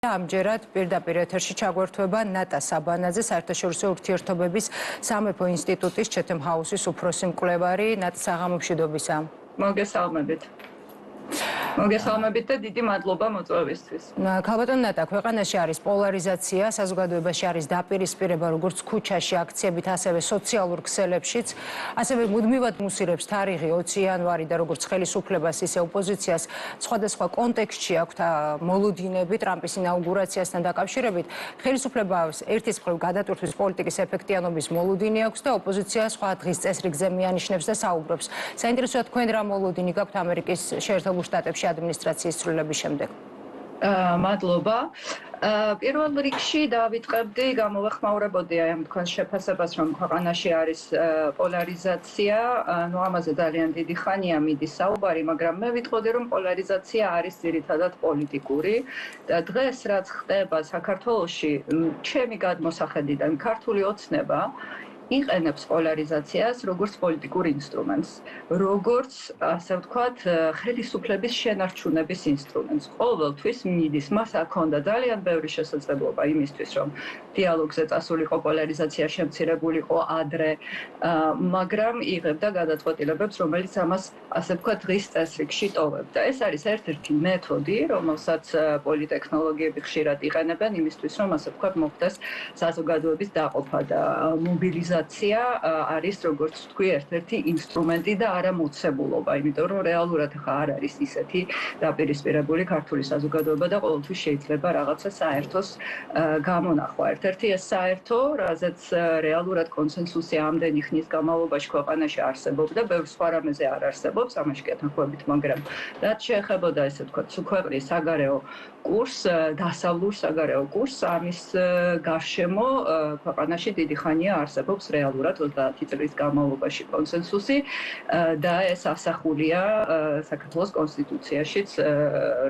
ამჯერად პირდაპირ ეთერში ჩაგვერთვება ნატა საბანაძე, საერთაშორისო ურთიერთობების სამეფო ინსტიტუტის ჩეთემ ჰაუსის უფროსი მკვლევარი. ნატა, საღამომშვიდობისა. მოგესალმებით და დიდი მადლობა მოწვევისთვის. ქალბატონ ნატა, ქვეყანაში არის პოლარიზაცია, საზოგადოებაში არის დაპირისპირება როგორც ქუჩაში, აქციებით, ასევე სოციალურ ქსელებშიც. ასევე მუდმივად მუსირებს თარიღი 20 იანვარი და როგორც ხელისუფლებას, ისე ოპოზიციას სხვადასხვა კონტექსტში აქვთ მოლოდინები ტრამპის ინაუგურაციასთან დაკავშირებით. ხელისუფლებას ერთის მხრივ გადატვირთვის პოლიტიკის ეფექტიანობის მოლოდინი აქვს და ოპოზიცია სხვა დღის წესრიგზე მიანიშნებს და საუბრობს. საინტერესოა თქვენ რა მოლოდინი გაქვთ ამერიკის შეერთებულ შტატებში ადმინისტრაციის ცვლილების შემდეგ? მადლობა. პირველ რიგში დავიწყებდი, გამოვეხმაურებოდი აი ამ თქვენს შეფასებას, რომ ქვეყანაში არის პოლარიზაცია, ამაზე ძალიან დიდი ხანია მიდის საუბარი, მაგრამ მე ვიტყოდი, რომ პოლარიზაცია არის ძირითადად პოლიტიკური და დღეს რაც ხდება საქართველოში, ჩემი გადმოსახედიდან ქართული ოცნება იყენებს პოლარიზაციას როგორც პოლიტიკურ ინსტრუმენტს, როგორც, ასე ვთქვათ, ხელისუფლების შენარჩუნების ინსტრუმენტს. ყოველთვის მიდის, მას აქონდა ძალიან ბევრი შესაძლებლობა იმისთვის, რომ დიალოგზე წასულიყო, პოლარიზაცია შემცირებულიყო ადრე, მაგრამ იღებდა გადაწყვეტილებებს, რომელიც ამას, ასე ვთქვათ, დღის წესრიგში ტოვებდა. ეს არის ერთ-ერთი მეთოდი, რომელსაც პოლიტექნოლოგიები ხშირად იყენებენ იმისთვის, რომ, ასე ვთქვათ, მოხდეს საზოგადოების დაყოფა და მობილიზაცია არის, როგორც ვთქვი, ერთ-ერთი ინსტრუმენტი და არა მოცემულობა, იმიტომ რომ რეალურად ხა არ არის ისეთი დაპირისპირებული ქართული საზოგადოება და ყოველთვის შეიძლება რაღაცა საერთოს გამონახვა. ერთ-ერთი ეს საერთო, რაზეც რეალურად კონსენსუსი ამდენი ხნის განმავლობაში ქვეყანაში არსებობდა, ბევრ სხვა რამეზე არ არსებობს, ამაში გეთანხმებით, მაგრამ რაც შეეხებოდა, ესე ვთქვათ, ქვეყნის საგარეო კურსს, დასავლურ საგარეო კურსს, ამის გარშემო ქვეყანაში დიდი ხანია არსებობს რეალურად 30 წლის განმავლობაში კონსენსუსი და ეს ასახულია საქართველოს კონსტიტუციაშიც,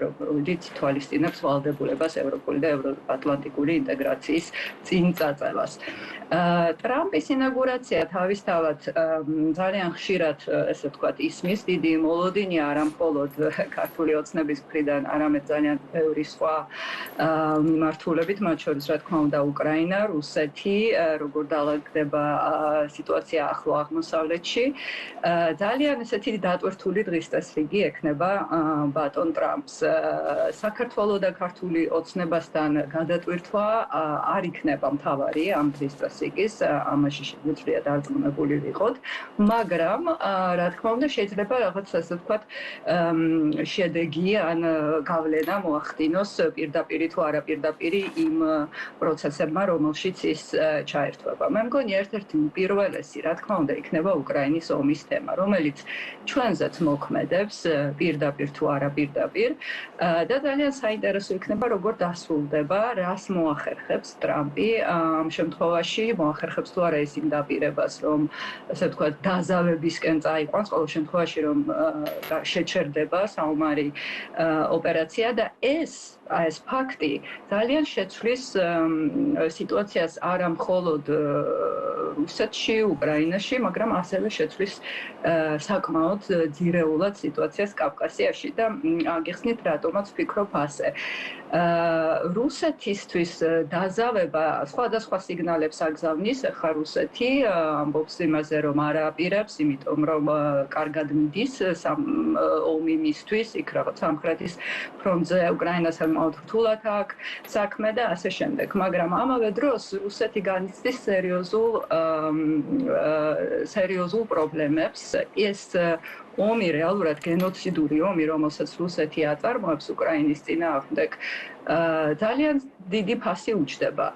რომელიც თვალისწინებს ვალდებულებას ევროპული და ევროატლანტიკური ინტეგრაციის წინ წაწევას. ტრამპის ინაუგურაცია თავისთავად ძალიან ხშირად, ესე ვთქვათ, ისმის დიდი მოლოდინია არა მხოლოდ ქართული ოცნების მხრიდან, არამედ ძალიან ბევრი სხვა მიმართულებით, მათ შორის, რა თქმა უნდა, უკრაინა, რუსეთი, როგორ დაალაგდება სიტუაცია ახლო აღმოსავლეთში. ძალიან ესეთი დატვირთული დღის წესრიგი ექნება ბატონ ტრამპს. საქართველოს და ქართული ოცნებასთან გადატვირთვა არ იქნება მთავარი ამ დღის წესრიგის, ამაში შეგვიძლია დარწმუნებული ვიყოთ, მაგრამ რა თქმა უნდა შეიძლება რაღაც, ასე ვთქვათ, შედეგი ან გავლენა მოახდინოს პირდაპირ თუ არაპირდაპირ იმ პროცესებმა, რომელშიც ის ჩაერთვება. მე მგონი ერთ-ერთი პირველესი, რა თქმა უნდა, იქნება უკრაინის ომის თემა, რომელიც ჩვენზეც მოქმედებს პირდაპირ თუ არაპირდაპირ და ძალიან საინტერესო იქნება, როგორ დასრულდება, რას მოახერხებს ტრამპი ამ შემთხვევაში, მოახერხებს თუ არა ის იმ დაპირებას, რომ, ასე ვთქვათ, დაზავებისკენ წაიყვანს, ყოველ შემთხვევაში, რომ შეჩერდება საომარი ოპერაცია და ეს ფაქტი ძალიან შეცვლის სიტუაციას არა მხოლოდ რუსეთში, უკრაინაში, მაგრამ ასევე შეცვლის საკმაოდ ძირეულად სიტუაციას კავკასიაში და აგიხსნით, რატომაც ვფიქრობ ასე. რუსეთისთვის დაზავება სხვადასხვა სიგნალებს აგზავნის, ახლა რუსეთი ამბობს იმაზე, რომ არ აპირებს, იმიტომ რომ კარგად მიდის ომი მისთვის, იქ რაღაც სამხრეთის ფრონტზე უკრაინას რთულად აქვს საქმე და ასე შემდეგ. მაგრამ ამავე დროს რუსეთი განიცდის სერიოზულ პრობლემებს. ეს ომი რეალურად გენოციდური ომი, რომელსაც რუსეთი აწარმოებს უკრაინის წინააღმდეგ, ძალიან დიდი ფასი უჯდება.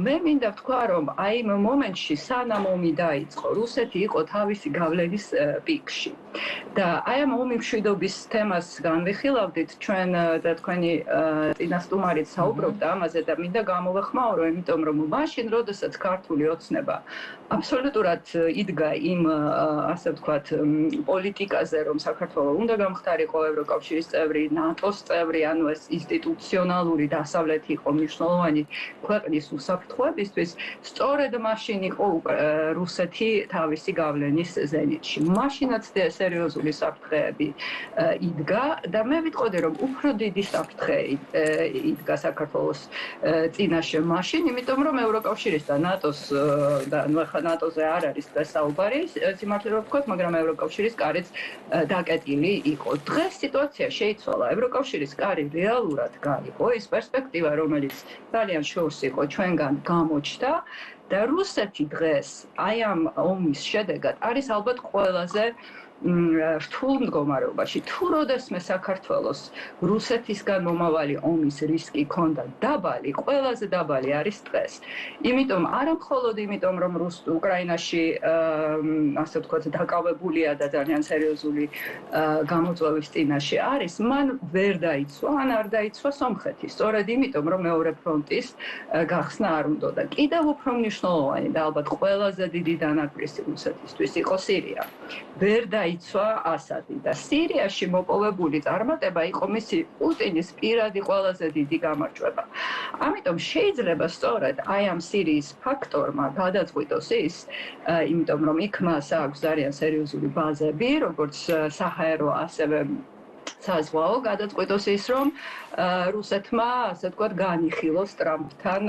მე მინდა ვთქვა, რომ აი იმ მომენტში, სანამ ომი დაიწყო, რუსეთი იყო თავისი გავლენის პიკში. და აი ამ ომი-მშვიდობის თემას განვიხილავდით, ჩვენ და თქვენი წინასწარმეტყველით საუბრობდა ამაზე და მინდა გამოვეხმაურო, იმიტომ რომ მაშინ, როდესაც ქართული ოცნება აბსოლუტურად იდგა იმ, ასე ვთქვათ, პოლიტიკაზე, რომ საქართველოს უნდა გამხდარიყო ევროკავშირის წევრი, ნატოს წევრი, ანუ ეს ინსტიტუციონალური დასავლეთი იყო მნიშვნელოვანი ქვეყნის უსაფრთხოებისთვის, სწორედ მაშინ იყო რუსეთი თავისი გავლენის ზენიტში. მაშინაც სერიოზული საფრთხეები იდგა და მე ვიტყოდი, რომ უფრო დიდი საფრთხე იდგა საქართველოს წინაშე მაშინ, იმიტომ რომ ევროკავშირის და ნატოს და ახლა ნატოზე არ არის საუბარი, სიმართლე რომ ვთქვათ, მაგრამ ევროკავშირის კარიც დაკეტილი იყო. დღეს სიტუაცია შეიცვალა. ევროკავშირის კარი რეალურად გაიყო, ის პერსპექტივა, რომელიც ძალიან შორს იყო ჩვენგან გამოჩნდა და რუსეთი დღეს აი ამ ომის შედეგად არის ალბათ ყველაზე რთულ მდგომარეობაში. თუ როდესმე საქართველოს რუსეთისგან მომავალი ომის რისკი ქონდა დაბალი, ყველაზე დაბალი არის დღეს. იმიტომ არა მხოლოდ იმიტომ, რომ უკრაინაში ასე ვთქვათ დაკავებულია და ძალიან სერიოზული გამოწვევის წინაშე არის, მან ვერ დაიცვა, ან არ დაიცვა სომხეთი. სწორედ იმიტომ, რომ მეორე ფრონტის გახსნა არ უნდოდა. კიდევ უფრო მნიშვნელოვანი და ალბათ ყველაზე დიდი დანაკლისი რუსეთისთვის იყო სირია. ვერ იცვა ასადი და სირიაში მოპოვებული წარმატება იყო მისი პუტინის პირადი ყველაზე დიდი გამარჯვება. ამიტომ შეიძლება სწორედ აი ამ სირიის ფაქტორმა გადაწყვიტოს ის, იმიტომ რომ იქ მას აქვს ძალიან სერიოზული ბაზები, როგორც საჰაერო, ასევე საზღვაო, გადაწყვიტოს ის, რომ რუსეთმა, ასე ვთქვათ, განიხილოს ტრამპთან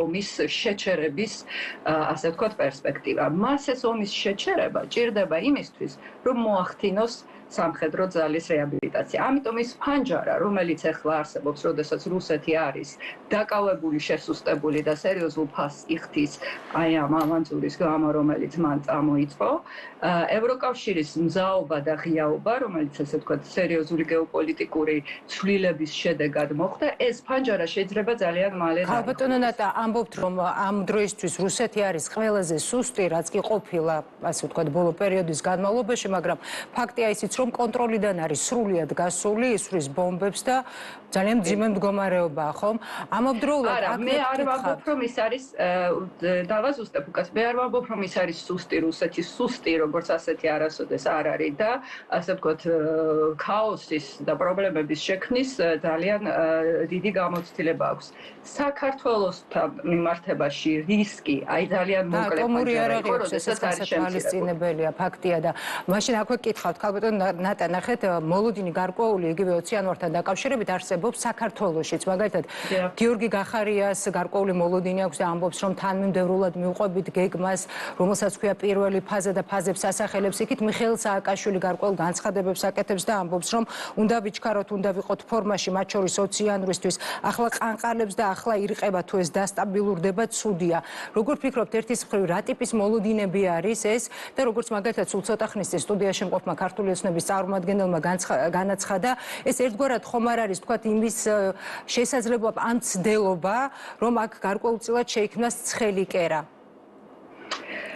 ომის შეჩერების, ასე ვთქვათ, პერსპექტივა. მას ეს ომის შეჩერება ჭირდება იმისთვის, რომ მოახდინოს სამხედრო ძალის რეაბილიტაცია. ამიტომ ის ფანჯარა, რომელიც ახლა არსებობს, როდესაც რუსეთი არის დაკავებული, შესუსტებული და სერიოზულ ფასს იხდის აი ამ ავანტურის გამო, რომელიც მან წამოიწყო, ევროკავშირის მზაობა და ღიაობა, რომელიც ასე ვთქვათ, სერიოზული გეოპოლიტიკური ცვლილების შედეგად მოხდა, ეს ფანჯარა შეიძლება ძალიან მალე დაიხოს. ხალბატონო ნატა, ამბობთ, რომ ამ დროისთვის რუსეთი არის ყველაზე სუსტი, რაც კი ყოფილა, ასე ვთქვათ, ბოლო პერიოდის განმავლობაში, მაგრამ ფაქტია ისიც, რომ კონტროლიდან არის სრულიად გასული, ისვრის ბომბებს და ძალიან მძიმე მდგომარეობაა, ხომ? ამავდროულად არა, მე არ ვამბობ, რომ ის არის დავაზუსტებ უკას, მე არ ვამბობ, რომ ის არის სუსტი რუსეთი, სუსტი როგორც ასეთი არასოდეს არ არის და ასე ვთქვათ, ქაოსის და პრობლემების შექმნის ძალიან დიდი გამოცდილება აქვს. საქართველოსთან მიმართებაში რისკი, აი ძალიან მოკლე ფანჯარა იყო, როდესაც არის შემცირებელია, ფაქტია და მაშინ აქვე კითხავთ, ხალბატონ ნატა, ნახეთ, მოლოდინი გარკვეული იგივე 20 იანვართან დაკავშირებით არსებობს საქართველოშიც. მაგალითად, გიორგი გახარიას გარკვეული მოლოდინი აქვს და ამბობს, რომ თანმიმდევრულად მიუყვებით გეგმას, რომელსაც ქვია პირველი ფაზა და ფაზებს ასახელებს. იქით მიხეილ სააკაშვილი გარკვეულ განცხადებებს აკეთებს და ამბობს, რომ უნდა ვიჩქაროთ, უნდა ვიყოთ ფორმაში, მათ შორის 20 იანვრისთვის. ახლა ყანყალებს და ახლა ირყება, თუ ეს დასტაბილურდება, ცუდია. როგორ ფიქრობთ, ერთის მხრივ რა ტიპის მოლოდინები არის ეს და როგორც მაგალითად სულ ცოტა ხნის წინ სტუდიაში მყოფმა ქართული ოცნების წარმომადგენელმა განაცხადა, ეს ერთგვარად ხომ არ არის, თქვათ, იმის შესაძლებლობა ან ცდელობა, რომ აქ გარკვეულწილად შეიქმნას ცხელი კერა.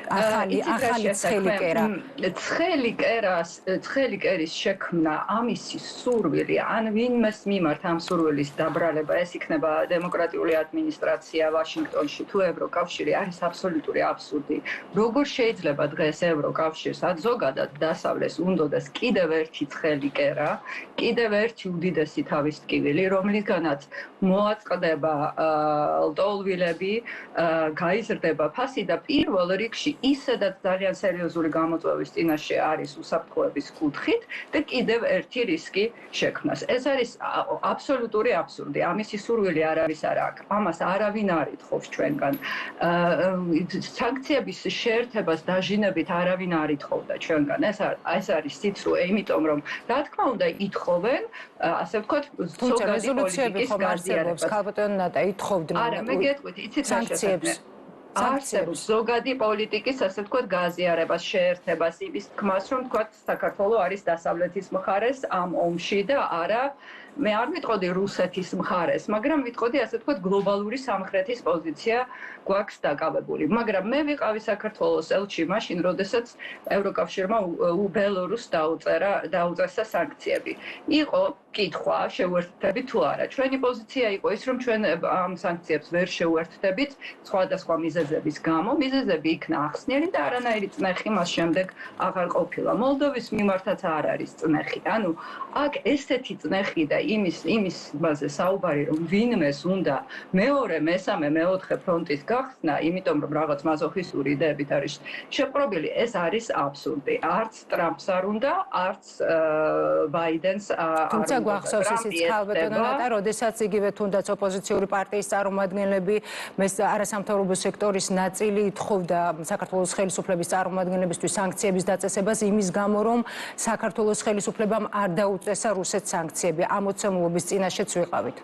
ახალი ცხელი კერა. ცხელი კერის შექმნა, ამისი სურვილი, ან ვინმეს მიმართ ამ სურვილის დაბრალება, ეს იქნება დემოკრატიული ადმინისტრაცია ვაშინგტონში თუ ევროკავშირი, არის აბსოლუტური აბსურდი. როგორ შეიძლება დღეს ევროკავშირს, ან ზოგადად დასავლეს უნდოდეს კიდევ ერთი ცხელი კერა, კიდევ ერთი უდიდესი თავის ტკივილი, რომლისგანაც მოაწყდება ლტოლვილები, გაიზრდება ფასი და პირველ რიგში ისედაც ძალიან სერიოზული გამოწვევის წინაშე არის უსაფრთხოების კუთხით და კიდევ ერთი რისკი შექმნას. ეს არის აბსოლუტური აბსურდი. ამისი სურვილი არავის არ აქვს. ამას არავინ არ ითხოვს ჩვენგან. სანქციების შეერთებას დაჟინებით არავინ არ ითხოვდა ჩვენგან. ეს არის სიცრუე, იმიტომ რომ რა თქმა უნდა ითხოვენ, ასე ვთქვათ, ზოგადი პოლიტიკის გაზიარებას. ხალბატონ ნატა, ითხოვდნენ. არა, მე გეტყვით, იცით სანქციებს. არსებობს ზოგადი პოლიტიკის, ასე ვთქვათ, გაზიარებას, შეერთებას, იმის თქმას, რომ ვთქვათ, საქართველოს არის დასავლეთის მხარეს ამ ომში და არა მე არ ვიტყოდი რუსეთის მხარეს, მაგრამ ვიტყოდი ასე თქვა გლობალური სამხრეთის პოზიცია გვაქვს დაკავებული. მაგრამ მე ვიყავი საქართველოს ელჩი მაშინ, როდესაც ევროკავშირმა ბელორუსს დაუწესა სანქციები. იყო კითხვა, შევუერთდებით თუ არა. ჩვენი პოზიცია იყო ის, რომ ჩვენ ამ სანქციებს ვერ შევუერთდებით სხვადასხვა მიზეზების გამო. მიზეზები იქნა ახსნიერი და არანაირი წნეხი მას შემდეგ აღარ ყოფილა. მოლდოვის მიმართაც არ არის წნეხი. ანუ აქ ესეთი წნეხი და იმის ბაზე საუბარი, რომ ვინმეს უნდა მეორე, მესამე, მეოთხე ფრონტის გახსნა, იმიტომ რომ რაღაც მაზოხისტური იდეებით არის შეპყრობილი, ეს არის აბსურდი. არც ტრამპს არ უნდა, არც ბაიდენს არ უნდა. გვახსოვს ისიც ქალბატონო ნატა, როდესაც იგივე თუნდაც ოპოზიციური პარტიის წარმომადგენლები, არასამთავრობო სექტორის ნაწილი ითხოვდა საქართველოს ხელისუფლების წარმომადგენლებისთვის სანქციების დაწესებას იმის გამო, რომ საქართველოს ხელისუფლებამ არ დაუწესა რუსეთს სანქციები. ამ მოცემულობის წინაშეც ვიყავით.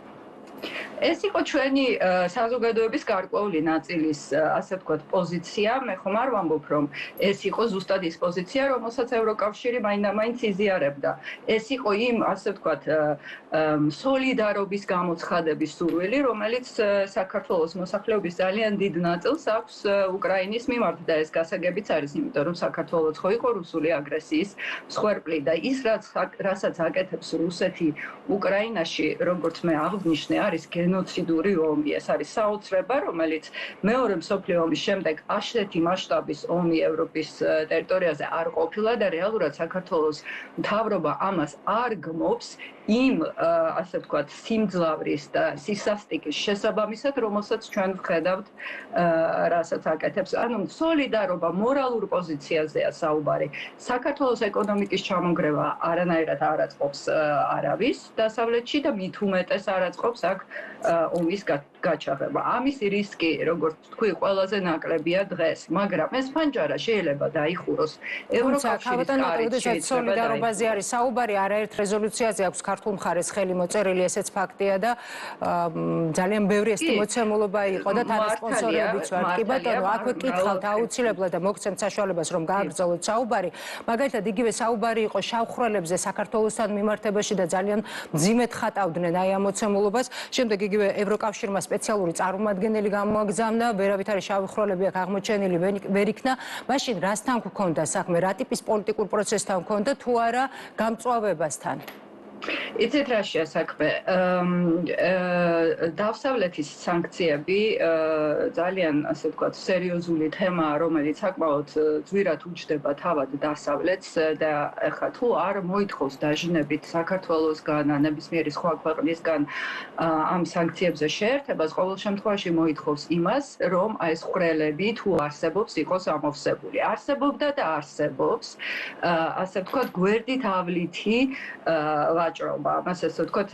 ეს იყო ჩვენი საზოგადოების გარკვეული ნაწილის, ასე ვთქვათ, პოზიცია. მე ხომ არ ვამბობ, რომ ეს იყო ზუსტად ის პოზიცია, რომელსაც ევროკავშირი მაინდა-მაინც იზიარებდა. ეს იყო იმ, ასე ვთქვათ, სოლიდარობის გამოცხადების სურვილი, რომელიც საქართველოს მოსახლეობის ძალიან დიდ ნაწილს აქვს უკრაინის მიმართ და ეს გასაგებიც არის, იმიტომ რომ საქართველოს ხო იყო რუსული აგრესიის მსხვერპლი და ის რასაც აკეთებს რუსეთი უკრაინაში, როგორც მე აღვნიშნე, არის გენოციდური ომი. ეს არის საოცრება, რომელიც მეორე მსოფლიო ომის შემდეგ ასეთი მასშტაბის ომი ევროპის ტერიტორიაზე არ ყოფილა და რეალურად საქართველოს მთავრობა ამას არ გმობს იმ, ასე ვთქვათ, სიმძლავრის და სისასტიკის შესაბამისად, რომელსაც ჩვენ ვხედავთ, რასაც აკეთებს. ანუ სოლიდარობა, მორალურ პოზიციაზეა საუბარი. საქართველოს ეკონომიკის ჩამონგრევა არანაირად არ აწყობს არავის დასავლეთში და მით უმეტეს არ აწყობს აქ ომის გაჩაღება. ამის რისკი, როგორც თქვი, ყველაზე ნაკლებია დღეს, მაგრამ ეს ფანჯარა შეიძლება დაიხუროს ევროკავშირის კარით. სოლიდარობაზე არის საუბარი, არაერთ რეზოლუციაზე აქვს ქართულ მხარეს ხელი მოწერილი, ესეც ფაქტია და ძალიან ბევრი ეს მოცემულობა იყო და თან სპონსორებიც ვარ. კი ბატონო, აქვე კითხავთ აუცილებლად და მოგცემთ საშუალებას, რომ გააგრძელოთ საუბარი. მაგალითად, იგივე საუბარი იყო შავხრელებზე საქართველოსთან მიმართებაში და ძალიან მძიმედ ხატავდნენ აი ამ მოცემულობას. შემდეგ იგივე ევროკავშირმა სპეციალური წარმომადგენელი გამოაგზავნა, ვერავით არის შავხრელები აქ აღმოჩენილი ვერ იქნა. მაშინ რასთან გქონდა საქმე, რა ტიპის პოლიტიკურ პროცესთან გქონდა თუ არა გამწვავებასთან? იცით რა შეასაქმე, დასავლეთის სანქციები ძალიან, ასე ვთქვათ, სერიოზული თემაა, რომელიც საკმაოდ ძვირად უჯდება თავად დასავლეთს და ეხლა თუ არ მოითხოვს დაჟინებით საქართველოსგან, ნებისმიერი სხვა ქვეყნისგან ამ სანქციებზე შეერთებას, ყოველ შემთხვევაში მოითხოვს იმას, რომ ეს ხვრელები თუ არსებობს, იყოს ამოვსებული. არსებობდა და არსებობს, ასე ვთქვათ, გვერდით ავლითი ვაჭრობა, ამას ესე ვთქვათ,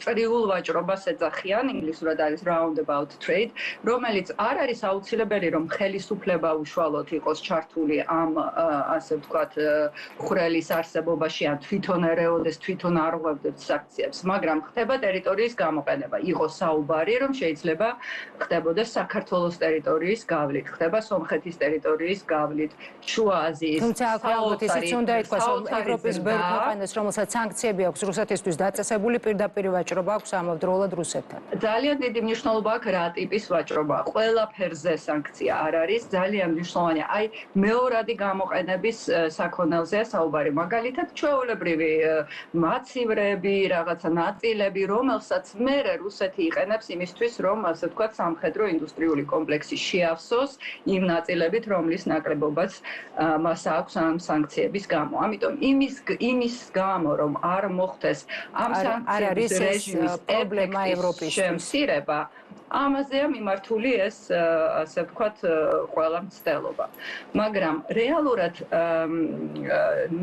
წრიულ ვაჭრობას ეძახიან, ინგლისურად არის roundabout trade, რომელიც არ არის აუცილებელი, რომ ხელისუფლება უშუალოდ იყოს ჩართული ამ, ასე ვთქვათ, ხვრელის არსებობაში, ან თვითონ ერეოდეს, თვითონ არ ღვევდეს სანქციებს, მაგრამ ხდება ტერიტორიის გამოყენება. იყო საუბარი, რომ შეიძლება ხდებოდეს საქართველოს ტერიტორიის გავლით, ხდება სომხეთის ტერიტორიის გავლით, შუა აზიის. თუმცა ალბათ ისიც უნდა ითქვას, რომ ევროპის ბევრ ქვეყანას, რომელსაც სანქციები აქვს რუსეთისთვის დაწესებული, პირდაპირ ვაჭრობა აქვს ამავდროულად რუსეთთან. ძალიან დიდი მნიშვნელობა აქვს რა ტიპის ვაჭრობა. ყველაფერზე სანქცია არ არის, ძალიან მნიშვნელოვანია. აი, მეორადი გამოყენების საქონელზეა საუბარი. მაგალითად, ჩვეულებრივი მაცივრები, რაღაცა ნაწილები, რომელსაც მერე რუსეთი იყენებს იმისთვის, რომ ასე ვთქვათ, სამხედრო ინდუსტრიული კომპლექსი შეავსოს იმ ნაწილებით, რომლის ნაკლებობაც მას აქვს ამ სანქციების გამო. ამიტომ იმის გამო, რომ არ მოხდეს ამ სანქციების რეჟიმის პრობლემა ევროპის შემცირება, ამაზეა მიმართული ეს, ასე ვთქვათ, ყველა მცდელობა. მაგრამ რეალურად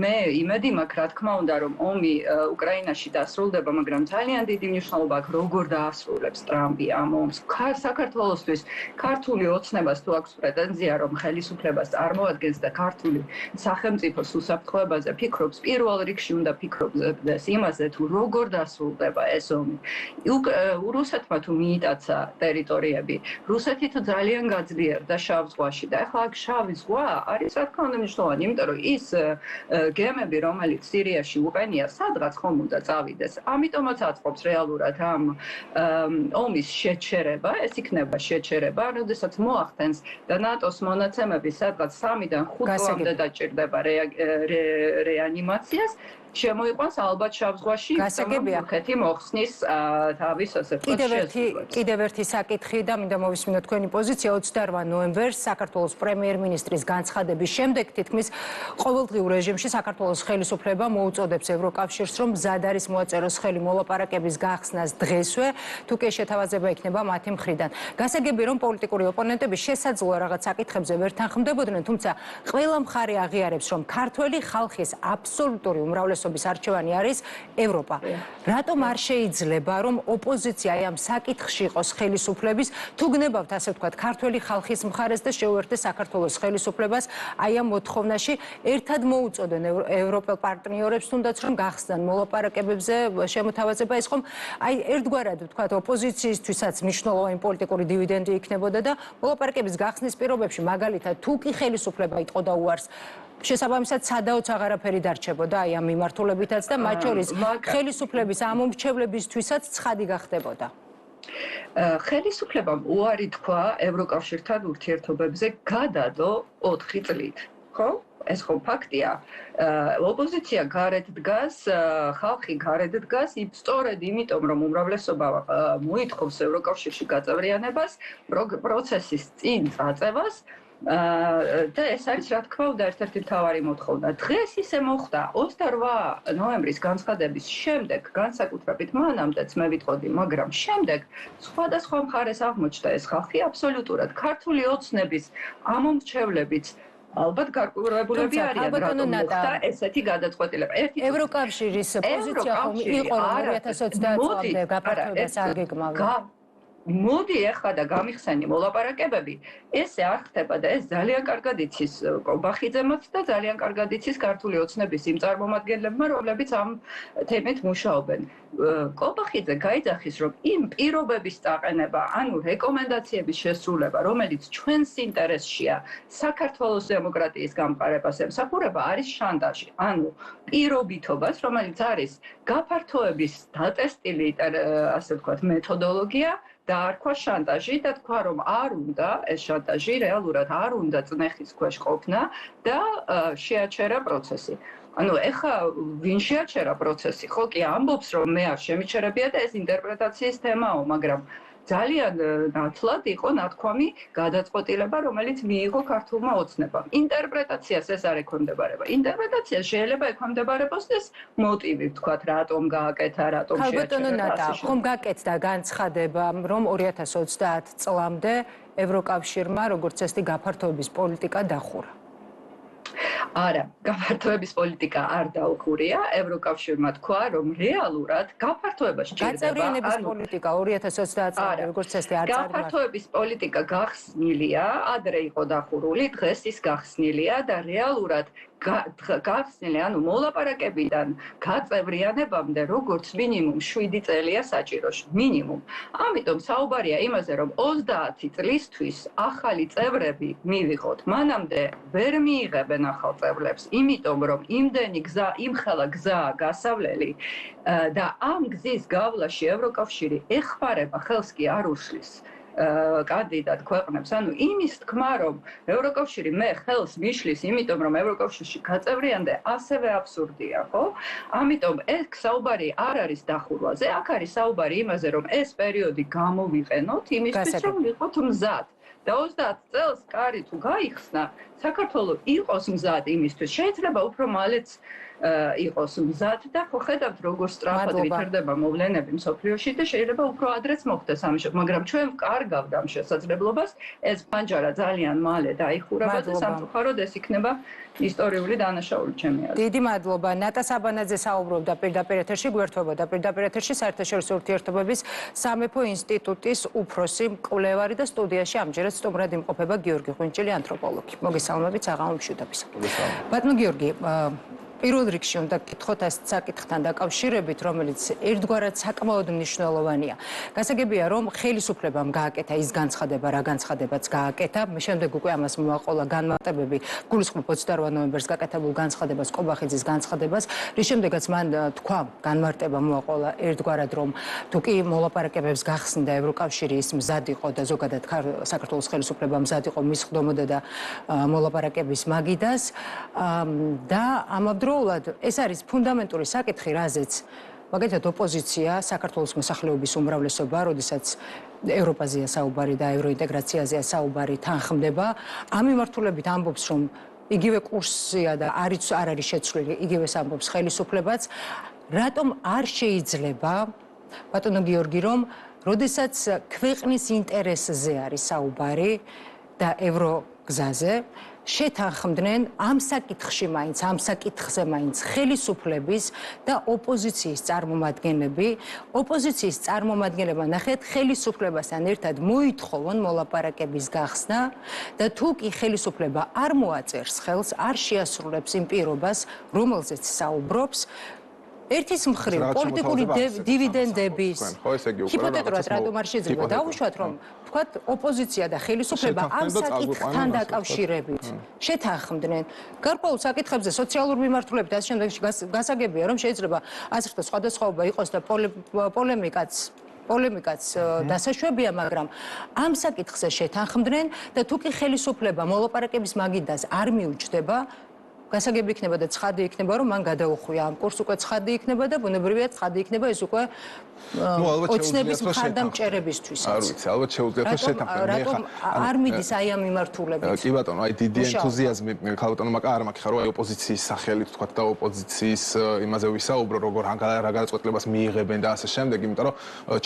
მე იმედი მაქვს, რა თქმა უნდა, რომ ომი უკრაინაში დასრულდება, მაგრამ ძალიან დიდი მნიშვნელობა აქვს, როგორ დაასრულებს ტრამპი ამ ომს. საქართველოსთვის ქართული ოცნებას თუ აქვს პრეტენზია, რომ ხელისუფლებას წარმოადგენს და ქართული სახელმწიფოს უსაფრთხოებაზე ფიქრობს, პირველ რიგში უნდა ფიქრობდეს იმაზე, თუ როგორ დასრულდება ეს ომი. რუსეთმა თუ მიიტაცა ტერიტორიები. რუსეთი თუ ძალიან გაძლიერდა შავ ზღვაში და ახლა აქ შავი ზღვა არის რა თქმა უნდა მნიშვნელოვანი, იმიტომ რომ ის გემები, რომელიც სირიაში უყენია, სადღაც ხომ უნდა წავიდეს. ამიტომაც აწყობს რეალურად ამ ომის შეჩერება, ეს იქნება შეჩერება, როდესაც მოახდენს და ნატოს მონაცემები სადღაც 3-დან 5 წლამდე დაჭირდება რეანიმაციას. შემოიყვანს ალბათ შავ ზღვაში, თურქეთი მოხსნის თავის ასე ვთქვათ შესაძლებლობას. კიდევ ერთი საკითხი და მინდა მოვისმინოთ თქვენი პოზიცია 28 ნოემბერს საქართველოს პრემიერ-მინისტრის განცხადების შემდეგ თითქმის ყოველდღიურ რეჟიმში საქართველოს ხელისუფლება მოუწოდებს ევროკავშირს, რომ მზად არის მოაწეროს ხელი მოლაპარაკების გახსნას დღესვე, თუ კი შეთავაზება იქნება მათი მხრიდან. გასაგები რომ პოლიტიკური ოპონენტები შესაძლოა რაღაც საკითხებზე ვერ თანხმდებოდნენ, თუმცა ყველა მხარე აღიარებს, რომ ქართველი ხალხის აბსოლუტური უმრავლესობის არჩევანი არის ევროპა. რატომ არ შეიძლება რომ ოპოზიცია ამ საკითხში იყოს ხელისუფლების, თუ გნებავთ ასე ვთქვათ ქართველი ხალხის მხარეს და შეუერთდეს საქართველოს ხელისუფლებას აი ამ მოთხოვნაში, ერთად მოუწოდენ ევროპელ პარტნიორებს თუნდაც რომ გახსნან მოლაპარაკებებზე შემოთავაზება, ეს ხომ აი ერთგვარად ვთქვათ ოპოზიციისთვისაც მნიშვნელოვანი პოლიტიკური დივიდენდი იქნებოდა და მოლაპარაკების გახსნის პირობებში მაგალითად თუ კი ხელისუფლება იტყო და უარს შესაბამისად სადაოც აღარაფერი დარჩებოდა აი ამ მიმართულებითაც და მათ შორის ხელისუფლების ამომრჩევლებისთვისაც ცხადი გახდებოდა. ხელისუფლებამ უარი თქვა ევროკავშირთან ურთიერთობებზე გადადო 4 წლით, ხო? ეს ხო ფაქტია. ოპოზიცია გარეთ დგას, ხალხი გარეთ დგას, სწორედ იმიტომ რომ უმრავლესობა მოითხოვს ევროკავშირში გაწევრიანებას, პროცესის წინ წაწევას და ეს არის რა თქმა უნდა ერთ-ერთი მთავარი მოთხოვნა. დღეს ისე მოხდა 28 ნოემბრის განცხადების შემდეგ, განსაკუთრებით მანამდეც მე ვიტყოდი, მაგრამ შემდეგ სხვადასხვა მხარეს აღმოჩნდა ეს ხალხი აბსოლუტურად ქართული ოცნების ამომრჩევლებიც ალბათ გარკვეულებულები არიან, რატომ მოხდა ესეთი გადაწყვეტილება. ევროკავშირის პოზიცია ხომ იყო რომ 2020 წლამდე გაფართოებას არ გეგმავდა. მოდი ახლა და გამიხსენი მოლაპარაკებები, ესე არ ხდება და ეს ძალიან კარგად იცის კობახიძემაც და ძალიან კარგად იცის ქართული ოცნების იმ წარმომადგენლებმა, რომლებიც ამ თემით მუშაობენ. კობახიძე გაიძახის, რომ იმ პირობების დაყენება, ანუ რეკომენდაციების შესრულება, რომელიც ჩვენს ინტერესშია, საქართველოს დემოკრატიის გამყარებას ემსახურება, არის შანტაჟი. ანუ პირობითობას, რომელიც არის გაფართოების დატესტილი, ასე ვთქვათ, მეთოდოლოგია, დაარქვა შანტაჟი და თქვა რომ არ უნდა ეს შანტაჟი რეალურად არ უნდა წნეხის ქვეშ ყოფნა და შეაჩერა პროცესი. ანუ ეხა ვინ შეაჩერა პროცესი? ხო კი ამბობს რომ მე არ შემიჩერებია და ეს ინტერპრეტაციის თემაო, მაგრამ ძალიან ნათლად იყო ნათქვამი გადაწყვეტილება, რომელიც მიიღო ქართულმა ოცნებამ. ინტერპრეტაციას ეს არ ექვემდებარება. ინტერპრეტაციას შეიძლება ექვემდებარებოს ეს მოტივი, ვთქვათ, რატომ გააკეთა, რატომ შეაჩერა. ხომ გაკეთდა განცხადება, რომ 2030 წლამდე ევროკავშირმა როგორც წესი გაფართოების პოლიტიკა დახურა. არა, გაფართოების პოლიტიკა არ დაუხურია, ევროკავშირმა თქვა, რომ რეალურად გაფართოება სჭირდება. გაწევრიანების პოლიტიკა 2030 წლამდე როგორც წესი არ წარიმართა. გაფართოების პოლიტიკა გახსნილია, ადრე იყო დახურული, დღეს ის გახსნილია და რეალურად გახსნილი, ანუ მოლაპარაკებიდან გაწევრიანებამდე როგორც მინიმუმ 7 წელია საჭირო, მინიმუმ. ამიტომ საუბარია იმაზე, რომ 30 წლისთვის ახალი წევრები მივიღოთ. მანამდე ვერ მიიღებენ ახალ წევრებს, იმიტომ რომ იმდენი გზა, იმხელა გზაა გასავლელი და ამ გზის გავლაში ევროკავშირი ეხმარება, ხელს კი არ უშლის. კანდიდატ ქვეყნებს, ანუ იმის თქმა, რომ ევროკავშირი მე ხელს მიშლის, იმიტომ რომ ევროკავშირში გაწევრიანდე, ასევე აბსურდია, ხო? ამიტომ ეს საუბარი არ არის დახურვაზე, აქ არის საუბარი იმაზე, რომ ეს პერიოდი გამოვიყენოთ იმისთვის, რომ ვიყოთ მზად. და 30 წელს კარი თუ გაიხსნა, საქართველოს იყოს მზად იმისთვის, შეიძლება უფრო მალეც იყოს მზად და ხო ხედავთ როგორ სწრაფად ვითარდება მოვლენები მსოფლიოში და შეიძლება უფრო ადრეც მოხდეს ამის, მაგრამ ჩვენ ვკარგავთ ამ შესაძლებლობას, ეს ფანჯარა ძალიან მალე დაიხურება და სამწუხაროდ ეს იქნება ისტორიული დანაშაული ჩემი აზრით. დიდი მადლობა. ნატა საბანაძე საუბრობდა პირდაპირ ეთერში, გვერდთვებოდა პირდაპირ ეთერში საერთაშორისო ურთიერთობების სამეფო ინსტიტუტის უფროსი მკვლევარი და სტუდიაში ამჯერად სტუმრად იმყოფება გიორგი ღვინჭილი, ანთროპოლოგი. მოგესალმებით საღამო მშვიდობის. ბატონო გიორგი, პირველ რიგში უნდა გკითხოთ ეს საკითხთან დაკავშირებით, რომელიც ერთგვარად საკმაოდ მნიშვნელოვანია. გასაგებია, რომ ხელისუფლებამ გააკეთა ის განცხადება, რა განცხადებაც გააკეთა, შემდეგ უკვე ამას მოაყოლა განმარტებები გულისხმობ 28 ნოემბერს გაკეთებულ განცხადებას, კობახიძის განცხადებას, რის შემდეგაც მან თქვა, განმარტება მოაყოლა ერთგვარად, რომ თუ კი მოლაპარაკებებს გახსნიდა ევროკავშირი, ის მზად იყო და ზოგადად საქართველოს ხელისუფლება მზად იყო მის ხდომოდა და მოლაპარაკების მაგიდას და ამავდროულად ეს არის ფუნდამენტური საკითხი, რაზეც მაგალითად ოპოზიცია, საქართველოს მოსახლეობის უმრავლესობა, როდესაც ევროპაზეა საუბარი და ევროინტეგრაციაზეა საუბარი თანხმდება, ამ მიმართულებით ამბობს, რომ იგივე კურსია და არ არის შეცვლილი, იგივეს ამბობს ხელისუფლებაც, რატომ არ შეიძლება, ბატონო გიორგი, რომ როდესაც ქვეყნის ინტერესზე არის საუბარი და ევროგზაზე შეთანხმდნენ ამ საკითხში მაინც, ამ საკითხზე მაინც ხელისუფლების და ოპოზიციის წარმომადგენლები, ოპოზიციის წარმომადგენლებმა ნახეთ ხელისუფლებასთან ერთად მოითხოვონ მოლაპარაკების გახსნა და თუ კი ხელისუფლება არ მოაწერს ხელს, არ შეასრულებს იმ პირობას, რომელზეც საუბრობს, ერთის მხრივ პოლიტიკური დივიდენდების ჰიპოთეტურად რატომ არ შეიძლება დავუშვათ, რომ თქვათ ოპოზიცია და ხელისუფლება ამ საკითხთან დაკავშირებით შეთანხმდნენ. გარკვეულ საკითხებზე სოციალურ მიმართულებით ასე შემდეგში გასაგებია, რომ შეიძლება ასეთ სხვადასხვაობა იყოს და პოლემიკაც დასაშვებია, მაგრამ ამ საკითხზე შეთანხმდნენ და თუ კი ხელისუფლება მოლაპარაკების მაგიდას არ მიუჩნდება, გასაგები იქნება და ცხადი იქნება, რომ მან გადაუხვია ამ კურსს, უკვე ცხადი იქნება და ბუნებრივია ცხადი იქნება ეს უკვე ოცნების მხარდამჭერებისთვის. არ ვიცი, ალბათ შეუძლიათ შეთანხმება. რატომ არ მიდის აი ამ მიმართულებით? კი ბატონო, აი დიდი ენთუზიაზმი ქალბატონო მაკა არ მაქვს, რომ აი ოპოზიციის სახელით თქვა და ოპოზიციის იმაზე ვისაუბრო, როგორ რა გადაწყვეტილებას მიიღებენ და ასე შემდეგ, იმიტომ რომ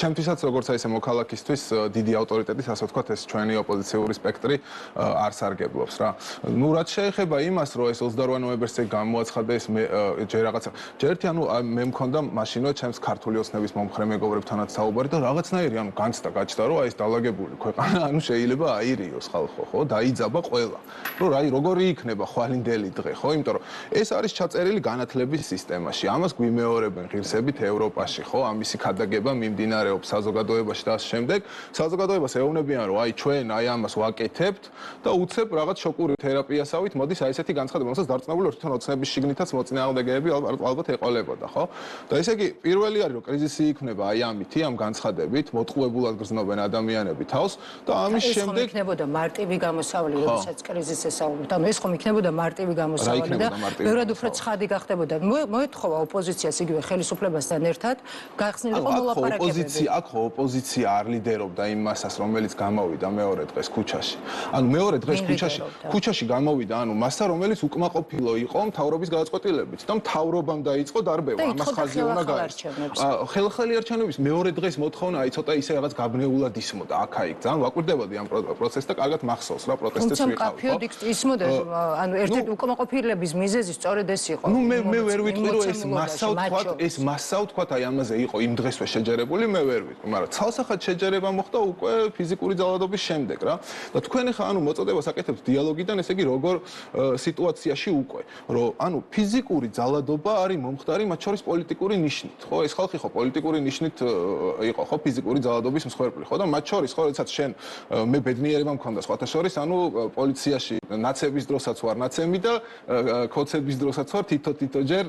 ჩემთვისაც როგორც აი ესე მოქალაქისთვის დიდი ავტორიტეტის, ასე ვთქვათ, ეს ჩვენი ოპოზიციური სპექტრი არ სარგებლობს რა. ნუ რაც შეეხება იმას, რომ ეს 28 ნოემბერს გამოაცხადა ეს ჯერ რაღაცა. ჯერ ერთი ანუ მე მქონდა მაშინვე ჩემს ქართული ოცნების მომხრე მეგობრებთანაც საუბარი და რაღაცნაირი ანუ განცდა გაჩნდა, რომ აი ეს დაალაგებული ქვეყანა ანუ შეიძლება აირიოს ხალხო, ხო? დაიძაბა ყველა. რომ აი როგორი იქნება ხვალინდელი დღე, ხო? იმიტომ რომ ეს არის ჩაწერილი განათლების სისტემაში. ამას გვიმეორებენ ღირსებით ევროპაში, ხო? ამისი ქადაგება მიმდინარეობს საზოგადოებაში და ასე შემდეგ. საზოგადოებას ეუბნებიან, რომ აი ჩვენ აი ამას ვაკეთებთ და უცებ რაღაც შოკური თერაპიასავით მოდის აი ესეთი განცხადება, რომელსაც დარწმუნებული თვითონ ოცნების შიგნითაც მოწინააღმდეგეები ალბათ ეყოლებოდა, ხო? და ესე იგი პირველი არის რომ კრიზისი იქნება აი ამითი, ამ განცხადებით, მოტყუებულად გრძნობენ ადამიანები თავს და ამის შემდეგ იქნებოდა მარტივი გამოსავალი, როდესაც კრიზისზე საუბრობთ. ანუ ეს ხომ იქნებოდა მარტივი გამოსავალი და ბევრად უფრო ცხადი გახდებოდა. მოეთხოვა ოპოზიციას იგივე ხელისუფლებასთან ერთად გახსნილიყო მოლაპარაკებები. აქ ოპოზიცია არ ლიდერობდა იმ მასას, რომელიც გამოვიდა მეორე დღეს ქუჩაში. ანუ მეორე დღეს ქუჩაში გამოვიდა, ანუ მასა, რომელიც უკმაყოფილო იყო მთავრობის გადაწყვეტილებით და მთავრობამ დაიწყო დარბევა. ამას ხაზი უნდა გაეცნოს. ხელხელი არჩევნების მეორე დღეს მოთხოვნა, აი ცოტა ისე რაღაც გაბნეულად ისმოდა აქა-იქ. ძალიან ვაკვირდებოდი ამ პროცესს და კარგად მახსოვს რა პროტესტებს ვიყავ. ისმოდა, ანუ ერთ-ერთი უკმაყოფილების მიზეზი სწორედ ეს იყო. ნუ მე ვერ ვიტყვი რომ ეს მასაო თქვათ აი ამაზე იყო იმ დღესვე შეჯერებული, მე ვერ ვიტყვი, მაგრამ ცალსახად შეჯერება მოხდა უკვე ფიზიკური ძალადობის შემდეგ რა. და თქვენ ხა ანუ მოწოდებას აკეთებთ დიალოგიდან, ესე იგი როგორ სიტუაციაში უკვე, რომ ანუ ფიზიკური ძალადობა არის მომხდარი მათ შორის პოლიტიკური ნიშნით, ხო? ეს ხალხი ხო პოლიტიკური ნიშნით იყო, ხო, ფიზიკური ძალადობის მსხვერპლი, ხო? და მათ შორის ხო, როდესაც შენ მე ბედნიერება მქონდა სხვათა შორის, ანუ პოლიციაში ნაცების დროსაც ვარ ნაცემი და ქოცების დროსაც ვარ თითო-თითოჯერ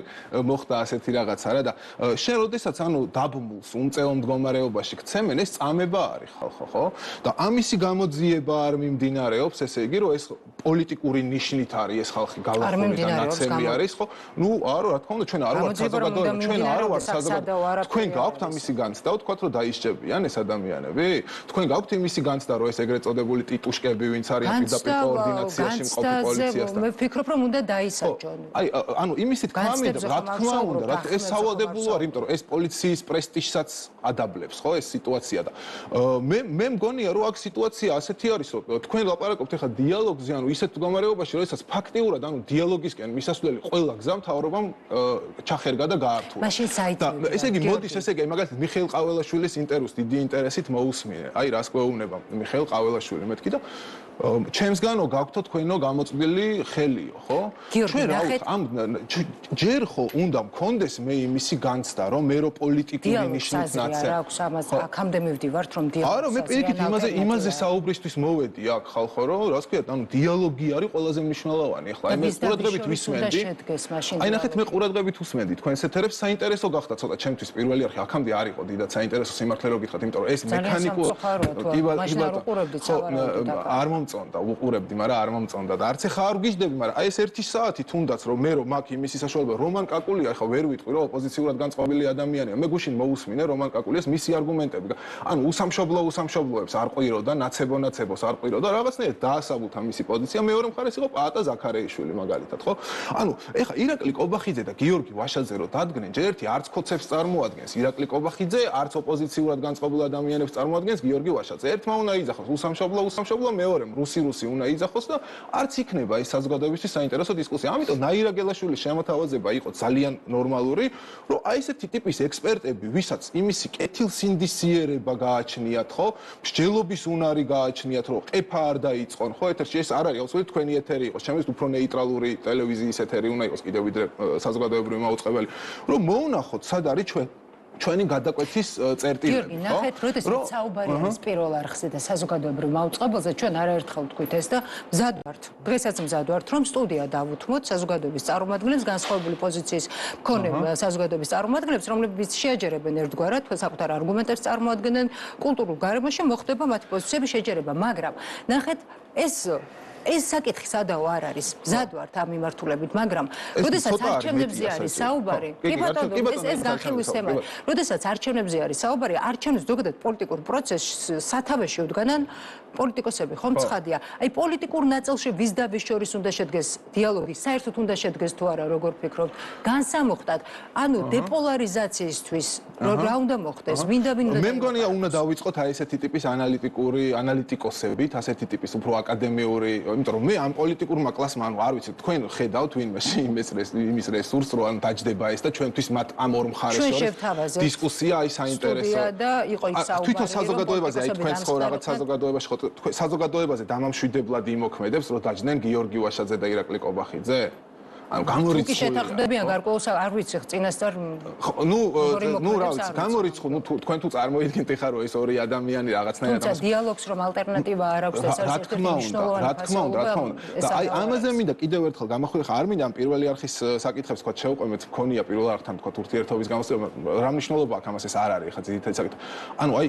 მოხდა ასეთი რაღაცა რა და შენ როდესაც ანუ დაბმულს უმწეო მდგომარეობაში გცემენ, ეს წამება არის ხალხო, ხო? და ამისი გამოძიება არ მიმდინარეობს, ესე იგი, რომ ეს პოლიტიკური ნიშნით არის ეს ხალხი გალახული და ნაცემი არის, ხო? ნუ არა, რა თქმა უნდა, ჩვენ არ ვართ საზოგადოება, ჩვენ არ ვართ საზოგადოება. თქვენ გაქვთ ამისი განცდა, ვთქვათ, რომ დაისჯებიან ეს ადამიანები? თქვენ გაქვთ იმისი განცდა, რომ ეს ეგრეთ წოდებული ტიტუშკები, ვინც არიან პირდაპირ კოორდინაციაში მყოფი პოლიციასთან? მე ვფიქრობ, რომ უნდა დაისაჯონ. აი, ანუ იმისი თქმა მინდა, რა თქმა უნდა, რა ეს სავალდებულო არის, იმიტომ რომ ეს პოლიციის პრესტიჟსაც ადაბლებს, ხო, ეს სიტუაცია და მე მგონია, რომ აქ სიტუაცია ასეთი არის, რომ თქვენ ლაპარაკობთ ახლა დიალოგზე, ანუ ისეთ მდგომარეობაში, როდესაც ფაქტიურად ანუ დიალოგისკენ მისასვლელი ყველა გზა მთავრობამ ჩახერგა და გაართულა. მაშინ საითი. ესე იგი მოდის ესე იგი მაგალითად მიხეილ ყაველაშვილის ინტერვიუს დიდი ინტერესით მოусმინე. აი რას გვეუბნება მიხეილ ყაველაშვილი მეთქი და ჩემსგანო გაგვთო თქვენო გამოწვილი ხელიო, ხო? ჩვენ რა ამ ჯერ ხო უნდა მქონდეს მე იმისი განცდა, რომ მე რო პოლიტიკური ნიშნით ნაცე. არა აქვს ამას აქამდე მივდივართ რომ დიალოგი. არა, მე პირიქით იმაზე საუბრისთვის მოვედი აქ ხალხო, რომ რა ვთქვათ, ანუ დიალოგი არის ყველაზე მნიშვნელოვანი. ახლა მე ყურადღებით ვისმენდი. აი ნახეთ მე ყურადღებით ვისმენდი თქვენს ეთერებს საინტერესო გახდა ცოტა ჩემთვის პირველი არხი აქამდე არ იყო დიდად საინტერესო სიმართლე რო გითხრათ, იმიტომ რომ ეს მექანიკურ არ მომწონდა, უყურებდი, მაგრამ არ მომწონდა და არც ახლა არ ვგიჟდები, მაგრამ აი ეს 1 საათი თუნდაც რომ მე რომ მაგ იმისი საშუალება რომან კაკულია, ახლა ვერ ვიტყვი რომ ოპოზიციურად განწყობილი ადამიანია, მე გუშინ მოусმინე რომან კაკულიას მისი არგუმენტები. ანუ უსამშობლოებს არ ყვირო და ნაცებონაცებოს არ ყვირო და რაღაცნაირად დაასაბუთა მისი პოზიცია. მეორე მხარეს იყო პაატა ზაქარეიშვილი მაგალითად, ხო? ანუ ეხლა ირაკლი კობახიძე და გიორგი ვაშაძე რო დადგნენ, ჯერ ერთი არც ხოცებს წარმოადგენს ირაკლი კობახიძე, არც ოპოზიციურად განწყობილ ადამიანებს წარმოადგენს გიორგი ვაშაძე. ერთმა უნდა იძახოს უსამშობლო, მეორემ რუსი უნდა იძახოს და არც იქნება ეს საზოგადოებისთვის საინტერესო დისკუსია. ამიტომ ნაირა გელაშვილის შემოთავაზება იყო ძალიან ნორმალური, რომ აი ესეთი ტიპის ექსპერტები, ვისაც იმისი კეთილსინდისიერება გააჩნიათ, ხო? მსჯელობის უნარი გააჩნიათ, რომ ყეფა არ დაიწყონ, ხო? ეთერში ეს არ არის, აუცილებლად თქვენი ეთერი იყოს, ჩემთვის უფრო ნეიტრალური ტელევიზიის ეთერი უნდა იყოს კიდევ ვიდრე საზოგადოებრივი მაუწყებელი, რომ მოვნახოთ, სად არის ჩვენი გადაკვეთის წერტილები. გიორგი, ნახეთ, როდესაც საუბარი არის პირველ არხზე და საზოგადოებრივ მაუწყებელზე, ჩვენ არაერთხელ ვთქვით ეს და მზად ვართ. დღესაც მზად ვართ, რომ სტუდია დავუთმოთ საზოგადოების წარმომადგენლებს, განსხვავებული პოზიციის მქონე საზოგადოების წარმომადგენლებს, რომლებიც შეაჯერებენ ერთგვარად, საკუთარ არგუმენტებს წარმოადგენენ, კულტურულ გარემოში მოხდება მათი პოზიციების შეჯერება, მაგრამ ნახეთ, ეს საკითხი სადაო არ არის. მზად ვართ ამ მიმართულებით, მაგრამ როდესაც არჩევნებზე არის საუბარი, კი ბატონო, ეს განხილვის თემაა. როდესაც არჩევნებზე არის საუბარი, არჩევნებს ზოგადად პოლიტიკურ პროცესს სათავეში უდგანან პოლიტიკოსები, ხომ ცხადია. აი პოლიტიკურ ნაწილში ვის და ვის შორის უნდა შედგეს დიალოგი, საერთოდ უნდა შედგეს თუ არა, როგორ ფიქრობთ? განსამოხტად, ანუ დეპოლარიზაციისთვის რა უნდა მოხდეს? ვინ უნდა მე მგონია უნდა დავიწყოთ აი ესეთი ტიპის ანალიტიკოსებით, ასეთი ტიპის უფრო აკადემიური, იმიტომ რომ მე ამ პოლიტიკურმა კლასმა, ანუ არ ვიცი, თქვენ ხედავთ ვინმე იმის რესურსს, რომ დაждდება ეს და ჩვენთვის მათ ამ ორ მხარეს შორის დისკუსია აი საინტერესო. და იყო იქ საუბარი. თვითონ საზოგადოებაზე, აი თქვენს ხო რაღაც საზოგადოებაში ხო საზოგადოებაზე დამამშვიდებლად იმოქმედებს, რომ დაждდნენ გიორგი ვაშაძე და ირაკლი კობახიძე? ანუ გამორიცხული. კი შეთანხმდებიან გარკვეულს არ ვიცი წინასწარ ნუ რა ვიცი, გამორიცხული, ნუ თქვენ თუ წარმოიდგინეთ ხარ რომ ეს ორი ადამიანი რაღაცნაირად თუმცა დიალოგს რომ ალტერნატივა არ აქვს ეს არის ერთი მნიშვნელოვანი რა თქმა უნდა. და აი ამაზე მინდა კიდევ ერთხელ გამახვიდე, ხა არ მინდა ამ პირველი არხის საკითხებს თქვა შევყვემეთ, მქონია პირველ არხთან თქვა ურთიერთობის გამოსწორება, რა მნიშვნელობა აქვს ამას ეს არ არის ხა ძირითადი საკითხი. ანუ აი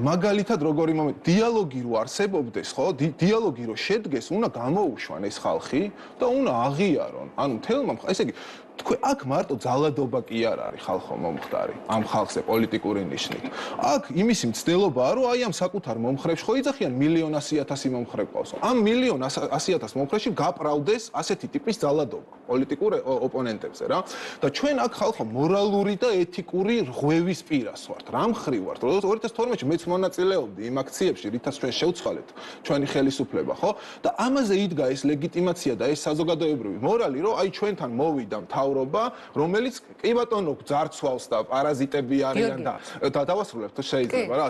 მაგალითად როგორი მომენტი დიალოგი რო არსებობდეს, ხო? დიალოგი რო შედგეს, უნდა გამოუშვან ეს ხალხი და უნდა აღიარონ. ანუ თელმა ესე იგი თქვენ აქ მარტო ძალადობა კი არ არის ხალხო მომხდარი ამ ხალხზე პოლიტიკური ნიშნით. აქ იმისი მცდელობაა რომ აი ამ საკუთარ მომხრებში ხო იძახიან 1,100,000 მომხრე ყავს. ამ 1,100,000 მომხრეში გაპრავდეს ასეთი ტიპის ძალადობა პოლიტიკურ ოპონენტებზე რა. და ჩვენ აქ ხალხო მორალური და ეთიკური რღვევის პირას ვართ. რა მხრივ ვართ? 2012-ში მეც მონაწილეობდი იმ აქციებში, რითაც ჩვენ შევცვალეთ ჩვენი ხელისუფლება, ხო? და ამაზე იდგა ეს ლეგიტიმაცია და ეს საზოგადოებრივი მორალი, რომ აი ჩვენთან მოვიდა მთავრობა, რომელიც კი ბატონო ძარცვავს და პარაზიტები არიან და დავასრულებთ შეიძლება რა.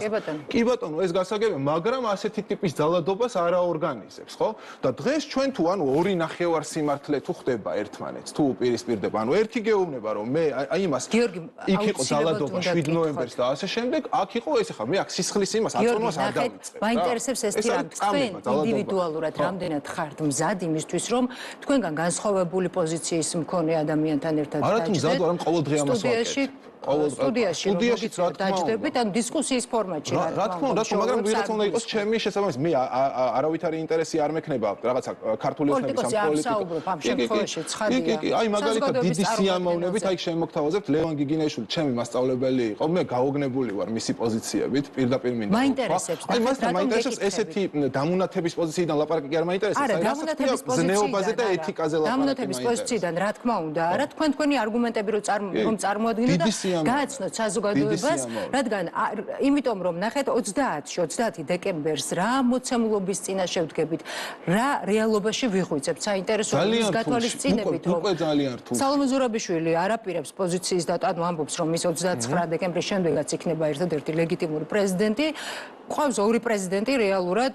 კი ბატონო ეს გასაგებია, მაგრამ ასეთი ტიპის ძალადობას არ აორგანიზებს, ხო? და დღეს ჩვენ თუ ანუ ორი ნახევარ სიმართლე თუ ხდება ერთმანეთს, თუ უპირისპირდება, ანუ ერთი გეუბნება რომ მე აი იმას იქ იყო ძალადობა 7 ნოემბერს და ასე შემდეგ, აქ იყო ეს ახლა მე აქ სისხლის იმას აწონვას არ დავიწყებ. მაინტერესებს ეს თი რა თქვენ ინდივიდუალურად რამდენად ხართ მზად იმისთვის რომ თქვენგან განსხვავებული პოზიციის მქონე ადამიანთან ერთად არა თუ მზად ვარ ყოველდღე ამას ვაკეთებ. სტუდიაში დაჯდებით ან დისკუსიის ფორმატში რა თქმა უნდა, მაგრამ ვიღაც უნდა იყოს ჩემი შესაბამის მე არავითარი ინტერესი არ მექნება რაღაცა ქართული εθნების ამ პოლიტიკას. კი, აი მაგალითად დიდი სიამოვნებით აი შემოგთავაზებთ ლევან გიგინეიშვილი ჩემი მასწავლებელი იყო, მე გაოგნებული ვარ მისი პოზიციებით, პირდაპირ მინდა. მაინტერესებს. აი მაინტერესებს ესეთი დამუნათების პოზიციიდან ლაპარაკი კი არ მაინტერესებს, აი დამუნათების ზნეობაზე და ეთიკაზე ლაპარაკი. დამუნათების პოზიციიდან რა თქმა უნდა, არა თქვენი არგუმენტები რომ წარმოადგინეთ და გააცნოთ საზოგადოებას, რადგან იმიტომ რომ ნახეთ 30 დეკემბერს რა მოცემულობის წინაშე ვდგებით, რა რეალობაში ვიღვიძებთ საინტერესოა ის გათვალისწინებით, რომ სალომე ზურაბიშვილი არაპირებს პოზიციის და ამბობს, რომ ის 29 დეკემბრის შემდეგაც იქნება ერთადერთი ლეგიტიმური პრეზიდენტი. ყავს ორი პრეზიდენტი რეალურად,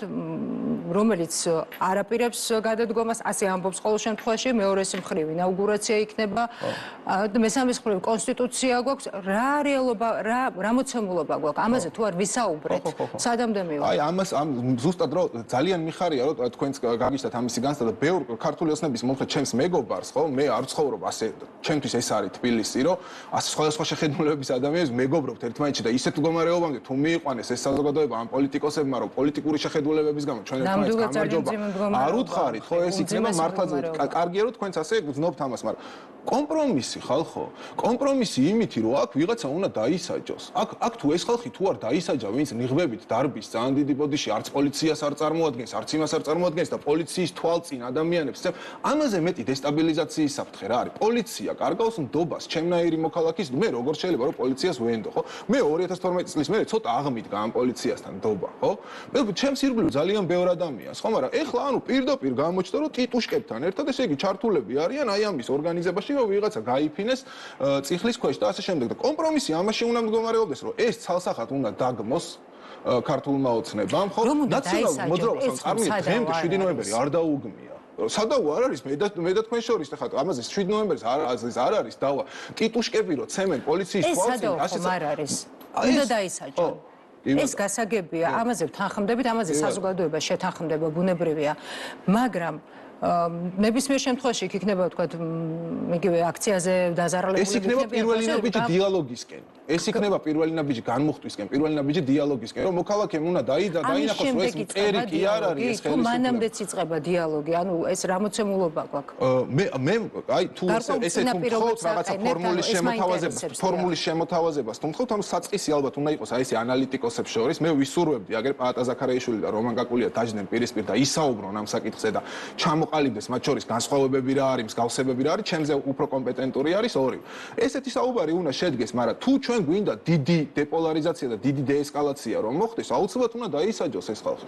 რომელიც არაპირებს გადადგომას, ასე ამბობს ყოველ შემთხვევაში, მეორეს მხრივ ინაუგურაცია იქნება, მესამეს მხრივ კონსტიტუცია გვაქვს, რა რეალობა, რა მოცემულობა გვაქვს, ამაზე თუ არ ვისაუბრეთ, სადამდე მივა. აი ამას ზუსტად რომ ძალიან მიხარია რომ თქვენც გაგიჩნდათ ამისი განცდა და ბევრ ქართული ოცნების მომხრე ჩემს მეგობარს, ხო, მე არ ცხოვრობ ასე, ჩემთვის ეს არის თბილისი, რომ ასე სხვადასხვა შეხედულებების ადამიანებს მეგობრობთ ერთმანეთში და ისეთ მდგომარეობამდე თუ მიიყვანეს ეს საზოგადოება ამ პოლიტიკოსებმა რომ პოლიტიკური შეხედულებების გამო ჩვენ ერთმანეთს გამარჯობა არ უთხარით, ხო, ეს იქნება მართლაც კარგია რომ თქვენც ასე გძნობთ ამას, მაგრამ კომპრომისი ხალხო, კომპრომისი იმითი რომ აქ ვიღაცა უნდა დაისაჯოს. აქ თუ ეს ხალხი თუ არ დაისაჯა, ვინც ნიღბებით დარბის ძალიან დიდი ბოდიში, არც პოლიციას არ წარმოადგენს, არც იმას არ წარმოადგენს და პოლიციის თვალწინ ადამიანებს, ამაზე მეტი დესტაბილიზაციის საფრთხე რა არის? პოლიცია კარგავს ნდობას, ჩემნაირი მოქალაქის, მე როგორ შეიძლება რომ პოლიციას ვენდო, ხო? მე 2012 წლის მერე ცოტა აღმიდგა ამ პოლიციასთან ნდობა, ხო? მე ჩემს ირგვლივ ძალიან ბევრ ადამიანს, ხო, მაგრამ ეხლა ანუ პირდაპირ გამოჩნდა რომ ტიტუშკებთან ერთად ესე იგი ჩართულები არიან აი ამის ორგანიზებაში რომ ვიღაცა გაიფინეს წიხლის ქვეშ და ასე შემდეგ და კომპრომისი ამაში უნდა მდგომარეობდეს რომ ეს ცალსახად უნდა დაგმოს ქართულმა ოცნებამ ხო ნაციონალურ მოძრაობას წარმოვიდგინეთ დღემდე 7 ნოემბერი არ დაუგმია სადაო არ არის მე და თქვენ შორის ხა ამაზე 7 ნოემბერს არ არის დავა ტიტუშკები რომ ცემენ პოლიციის თვალწინ ასე არ არის უნდა დაისაჯონ ეს გასაგებია ამაზე ვთანხმდებით ამაზე საზოგადოება შეთანხმდება ბუნებრივია მაგრამ ნებისმიერ შემთხვევაში იქნება თქვა იგივე აქციაზე დაზარალებული ეს იქნება პირველი ნაბიჯი დიალოგისკენ ეს იქნება პირველი ნაბიჯი განმუხტვისკენ პირველი ნაბიჯი დიალოგისკენ რომ მოქალაქემ უნდა დაინახოს რომ ეს წერი კი არ არის ეს ხელისუფლება მანამდეც იწყება დიალოგი ანუ ეს რა მოცემულობა გვაქვს მე აი თუ ესე თუ მხოლოდ რაღაცა ფორმულის შემოთავაზებას თუ მხოლოდ ამ საწყისი ალბათ უნდა იყოს აი ესე ანალიტიკოსებს შორის მე ვისურვებდი აგერ პაატა ზაქარიაშვილი და რომან გაკულია დაჯდნენ პირისპირ და ისაუბრონ ამ საკითხზე და ჩამოყალიბდეს მათ შორის განსხვავებები რა არის, მსგავსებები რა არის, ჩემზე უფრო კომპეტენტური არის ორი. ესეთი საუბარი უნდა შედგეს, მაგრამ თუ ჩვენ გვინდა დიდი დეპოლარიზაცია და დიდი დეესკალაცია რომ მოხდეს, აუცილებლად უნდა დაისაჯოს ეს ხალხი.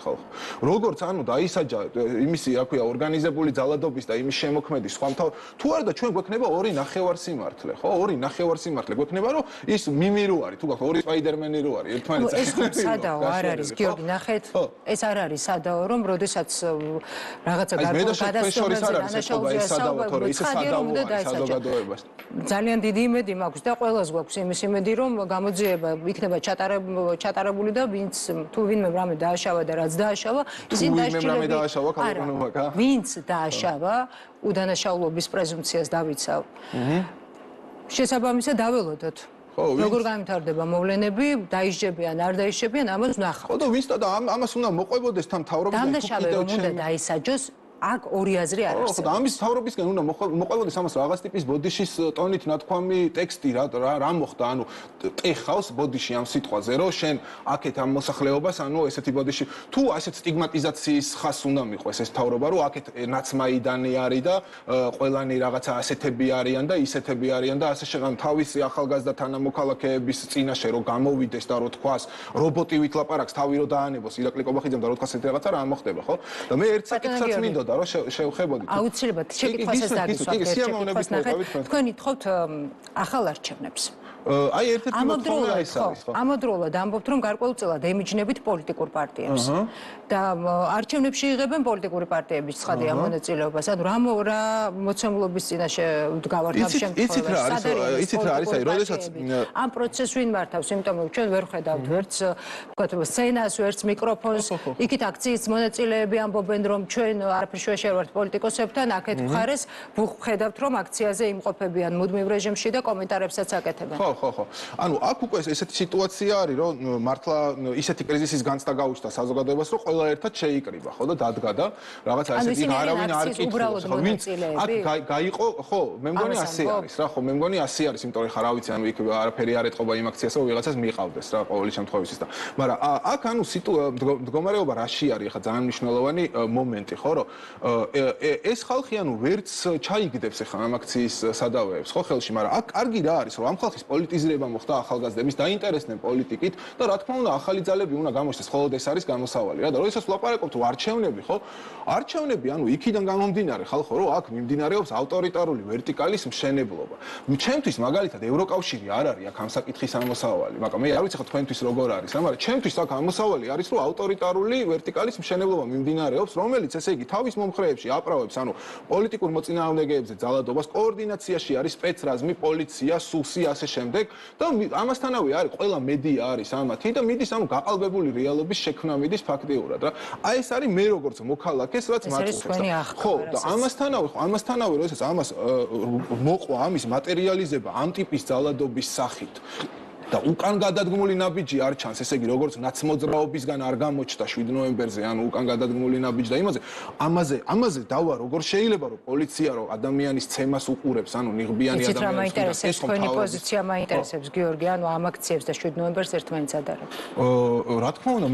როგორც ანუ დაისაჯა იმისი, რა ქვია, ორგანიზებული ძალადობის და იმის შემოქმედის სხვა მთავარ, თუ არა და ჩვენ გვექნება ორი ნახევარსიმართლე, ხო? ორი ნახევარსიმართლე გვექნება, რომ ის მიმირო არის, თუ გახსოვთ, ორი სპაიდერმენი რო არის, ერთმანეთს ეს სადაო არ არის, გიორგი, ნახეთ, ეს არ არის სადაო, რომ როდესაც რაღაცა ძალიან დიდი იმედი მაქვს და ყველას გვაქვს იმის იმედი რომ გამოძიება იქნება ჩატარებული და ვინც თუ ვინმე რამე დააშავა და რაც დააშავა ისინი დააშავა ვინც დააშავა უდანაშაულობის პრეზუმპციას დავიცავ შესაბამისად დაველოდოთ როგორ გამთავრდება მოვლენები დაისჯებიან არ დაისჯებიან ამას ვნახავთ ხო და ვინც და ამას უნდა მოყვებოდეს თან თავრობიდან დამნაშავე რომ უნდა დაისაჯოს აქ ორი აზრი არ არის. ხო, და ამის თავრობისგან უნდა მოყოლოდეს ამას რაღაც ტიპის ბოდიშის ტონით ნათქვამი ტექსტი რა მოხდა, ანუ ტეხავს ბოდიში ამ სიტყვაზე, რომ შენ აქეთ ამ მოსახლეობას, ანუ ესეთი ბოდიში თუ ასეთ სტიგმატიზაციის ხას უნდა მიყვეს ეს თავრობა, რომ აქეთ ნაცმაიდანი არის და ყველანი რაღაცა ასეთები არიან და ისეთები არიან და ასე შეგან თავისი ახალგაზრდა თანამოქალაქეების წინაშე რომ გამოვიდეს და რომ თქვას რობოტი ვითლაპარაკს, თავი რომ დაანებოს ირაკლი კობახიძემ და რომ თქვას ესეთი რაღაცა რა მოხდება, ხო? და მე ერთ საკითხსაც მინდოდა და რომ შევხებოდით. აუცილებლად შეკითხვასაც დაგისვათ. თქვენ ითხოვთ ახალ არჩევნებს. აი ერთ-ერთი მოთხოვნა ეს არის, ხო? ამავდროულად ამბობთ რომ გარკვეულწილად ემიჯნებით პოლიტიკურ პარტიებს და არჩევნებში იღებენ პოლიტიკური პარტიების ცხადია მონაწილეობას. ანუ რა მოცემულობის წინაშე ვდგავართ ამ შემთხვევაში? იცით რა არის, აი, როდესაც ამ პროცესს ვინ მართავს, იმიტომ რომ ჩვენ ვერ ხედავთ ვერც ვთქვათ სცენას, ვერც მიკროფონს, იქით აქციის მონაწილეები ამბობენ რომ ჩვენ არაფერს შეშერვართ პოლიტიკოსებთან, აქეთ მხარეს ვხედავთ რომ აქციაზე იმყოფებიან მუდმივ რეჟიმში და კომენტარებსაც აკეთებენ. ხო. ანუ აქ უკვე ესეთი სიტუაცია არის, რომ მართლა ისეთი კრიზისის განცდა გაუჩნდა საზოგადოებას, რომ ყველა ერთად შეიკრიბა, ხო და დადგა და რაღაცა ესეთი არავინ არ კითხულობს, ხო, ვინც აქ გაიყო, ხო, მე მგონი ასე არის რა, ხო, მე მგონი ასე არის, იმიტომ რომ ხა რა ვიცი, ანუ იქ არაფერი არ ეთყობა იმ აქციას, რომ ვიღაცას მიყავდეს რა ყოველი შემთხვევაში და მაგრამ აქ ანუ მდგომარეობა რაში არის ხა ძალიან მნიშვნელოვანი მომენტი, ხო, რომ ეს ხალხი ანუ ვერც ჩაიგდებს ახლა ამ აქციის სადავეებს ხო ხელში, მაგრამ აქ კარგი რა არის, რომ ამ ხალხის პოლიტიზირება მოხდა ახალგაზრდების, დაინტერესდნენ პოლიტიკით და რა თქმა უნდა ახალი ძალები უნდა გამოჩნდეს, ხოლოდ ეს არის გამოსავალი რა და როდესაც ვლაპარაკობთ არჩევნები, ხო? არჩევნები, ანუ იქიდან გამომდინარე ხალხო, რომ აქ მიმდინარეობს ავტორიტარული ვერტიკალის მშენებლობა. ჩემთვის მაგალითად ევროკავშირი არ არის აქ ამ საკითხის ამოსავალი, მაგრამ მე არ ვიცი ხო თქვენთვის როგორ არის, მაგრამ ჩემთვის აქ ამოსავალი არის, რომ ავტორიტარული ვერტიკალის მშენებლობა მიმდინარეობს, რომელიც ესე იგი თავის მომხრეებში აპრავებს, ანუ პოლიტიკურ მოწინააღმდეგეებზე ძალადობას, კოორდინაციაში არის სპეცრაზმი, პოლიცია, სუსი, ასე შემდეგ და ამასთანავე არის ყველა მედია არის ამათი და მიდის ანუ გაყალბებული რეალობის შექმნა მიდის ფაქტიურად რა. აი ეს არის მე როგორც მოქალაქეს, რაც მაწუხებს. ხო, და ამასთანავე, როდესაც ამას მოყვა ამის მატერიალიზება ამ ტიპის ძალადობის სახით და უკან გადადგმული ნაბიჯი არ ჩანს, ესე იგი როგორც ნაცმოძრაობისგან არ გამოჩნდა 7 ნოემბერზე, ანუ უკან გადადგმული ნაბიჯი და ამაზე დავა როგორ შეიძლება რომ პოლიცია რომ ადამიანის ცემას უყურებს, ანუ ნიღბიანი ადამიანის ეს რა მაინტერესებს, თქვენი პოზიცია მაინტერესებს გიორგი, ანუ ამ აქციებს და 7 ნოემბერს ერთმანეთს ადარებთ. რა თქმა უნდა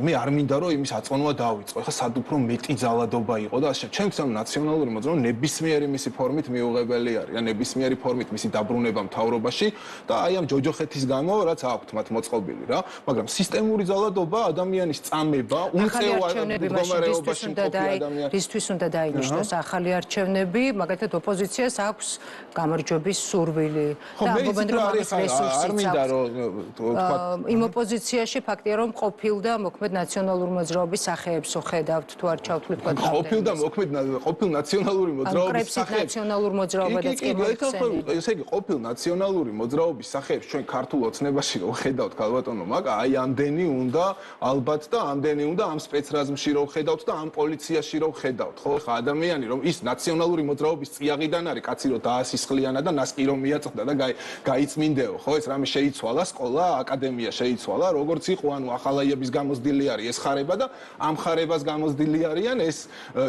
მე არ მინდა რომ იმის აწონვა დავიწყო. ეხლა სად უფრო მეტი ძალადობა იყო და ასე ჩემთვის ანუ ნაციონალური მოძრაობა ნებისმიერი მისი ფორმით მიუღებელი არის. რა ნებისმიერი ფორმით მისი დაბრუნება მთავრობაში და აი ამ ჯოჯოხეთის რაც აქვთ მათ მოწყობილი რა, მაგრამ სისტემური ძალადობა, ადამიანის წამება, უნწევარი მდგომარეობაში მყოფი ადამიანი. რისთვის უნდა დაინიშნოს ახალი არჩევნები, მაგალითად ოპოზიციას აქვს გამარჯვების სურვილი და ამბობენ რომ ამის რესურსიც არ მინდა რომ თქვა იმ ოპოზიციაში ფაქტია რომ ყოფილდა მოქმედ ნაციონალური მოძრაობის სახეებს ხედავთ თუ არ ჩავთვლით თქვა ყოფილ ნაციონალური მოძრაობის სახეებს ნაციონალური მოძრაობა და ესე იგი ყოფილ ნაციონალური მოძრაობის სახეებს ჩვენ ქართულ ოცნებაში რომ ხედავთ ქალბატონო მაგა აი ამდენი უნდა ალბათ და ამდენი უნდა ამ სპეცრაზმში რომ ხედავთ და ამ პოლიციაში რომ ხედავთ ხო ხა ადამიანი რომ ის ნაციონალური მოძრაობის წიაღიდან არის კაცი რომ დაასისხლიანა და ნასკი რომ მიაწყვდა და გაიწმინდეო ხო ეს რამე შეიცვალა სკოლა აკადემია შეიცვალა როგორც იყო ანუ ახალაიების გამოსდილი არის ეს ხარება და ამ ხარებას გამოსდილი არიან ეს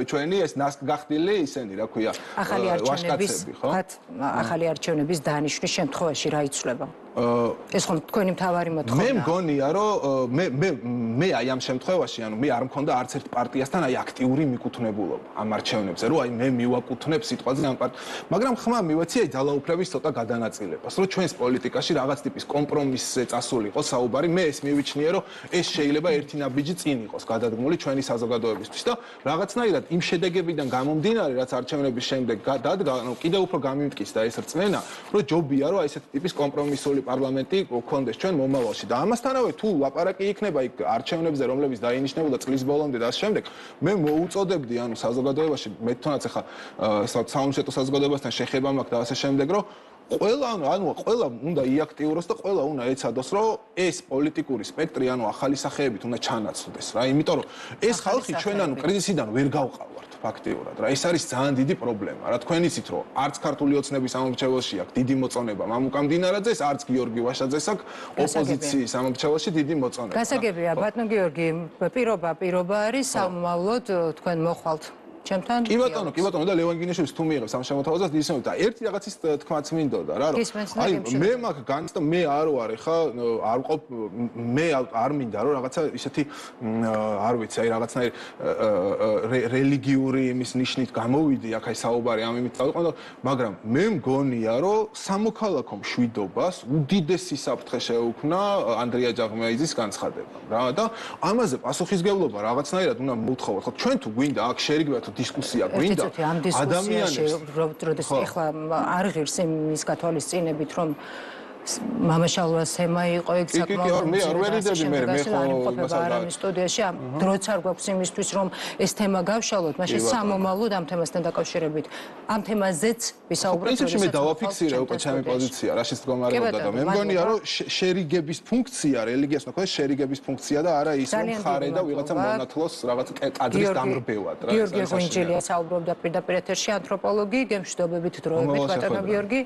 ჩვენი ეს ნასკგახდილი ისენი რა ქვია ვაშკაცები ხო ახალი არჩევნების დანიშნვის შემთხვევაში რა იცვლება ეს ხომ თქვენი მთავარი მოთხოვნა. მე მგონია რომ მე აი ამ შემთხვევაში ანუ მე არ მქონდა არც ერთ პარტიასთან აი აქტიური მიკუთვნებულობა ამ არჩევნებზე რომ აი მე მივაკუთვნებ სიტყვაზე ამ მაგრამ ხმა მივეცი აი ძალაუფლების ცოტა გადანაწილებას რომ ჩვენს პოლიტიკაში რაღაც ტიპის კომპრომისზე წასულიყო საუბარი მე ეს მივიჩნიე რომ ეს შეიძლება ერთი ნაბიჯი წინ იყოს გადადგმული ჩვენი საზოგადოებისთვის და რაღაცნაირად იმ შედეგებიდან გამომდინარე რაც არჩევნების შემდეგ დადგა ანუ კიდევ უფრო გამიმტკიცდა ეს რწმენა რომ ჯობია რომ აი ესეთი ტიპის კომპრომისული პარლამენტი გქონდეს ჩვენ მომავალში და ამასთანავე თუ ლაპარაკი იქნება იქ არჩევნებზე რომლებიც დაინიშნებოდა წლის ბოლომდე და ამ შემდეგ მე მოუწოდებდი ანუ საზოგადოებაში მე თვითონაც ახლა საუნჯეტო საზოგადოებასთან შეხება მაქვს და ასე შემდეგ რომ ყველა უნდა იაქტიუროს და ყველა უნდა ეცადოს რომ ეს პოლიტიკური სპექტრი ანუ ახალი სახეებით უნდა ჩანაცვლდეს რა იმიტომ რომ ეს ხალხი ჩვენ ანუ კრიზისიდან ვერ გავყავართ ფაქტიურად რა ეს არის ძალიან დიდი პრობლემა რა თქვენ იცით რომ არც ქართული ოცნების სამომრჩეველში აქვს დიდი მოწონება მამუკა მდინარაძეს არც გიორგი ვაშაძეს აქვს ოპოზიციის სამომრჩეველში დიდი მოწონება გასაგებია ბატონო გიორგი პირობა არის სამომავლოდ თქვენ მოხვალთ ჩემთან კი ბატონო და ლევან გინიშვილის თუ მიიღებს ამ შემოთავაზებას ისევ და ერთი რაღაცის თქმაც მინდოდა რა რომ აი მე მაგ განცდა მე არ ვარ ხა არ ვყოფ მე არ მინდა რომ რაღაცა ისეთი არ ვიცი აი რაღაცნაირი რელიგიური იმის ნიშნით გამოვიდი აქ აი საუბარი ამ იმით დავიყვანო მაგრამ მე მგონია რომ სამოქალაქო მშვიდობას უდიდესი საფრთხე შეუქმნა ანდრია ჯაღმეიძის განცხადებამ რა და ამაზე პასუხისგებლობა რაღაცნაირად უნდა მოვთხოვოთ ხო ჩვენ თუ გვინდა აქ შერიგებათ დისკუსია გვინდა ადამიანებში როდესაც ახლა არ ღირს იმის გათვალისწინებით რომ მამაშალვას თემა იყო ეგ საკმაოდ მე არ ვერიდები მე ხო არამის სტუდიაში დროც არ გვაქვს იმისთვის რომ ეს თემა გავშალოთ მაშინ სამომავლოდ ამ თემასთან დაკავშირებით ამ თემაზეც ვისაუბროთ პრინციპში მე დავაფიქსირე უკვე ჩემი პოზიცია რაშიც მდგომარეობდა და მე მგონია რომ შერიგების ფუნქცია რელიგიას მოხდა შერიგების ფუნქცია და არა ის რომ ხარე და ვიღაცა მონათლოს რაღაც კადრის დამრბევად რა გიორგი ღვინჯელია საუბრობდა პირდაპირ ეთერში ანთროპოლოგი გემშვიდობებით დროებით ბატონო გიორგი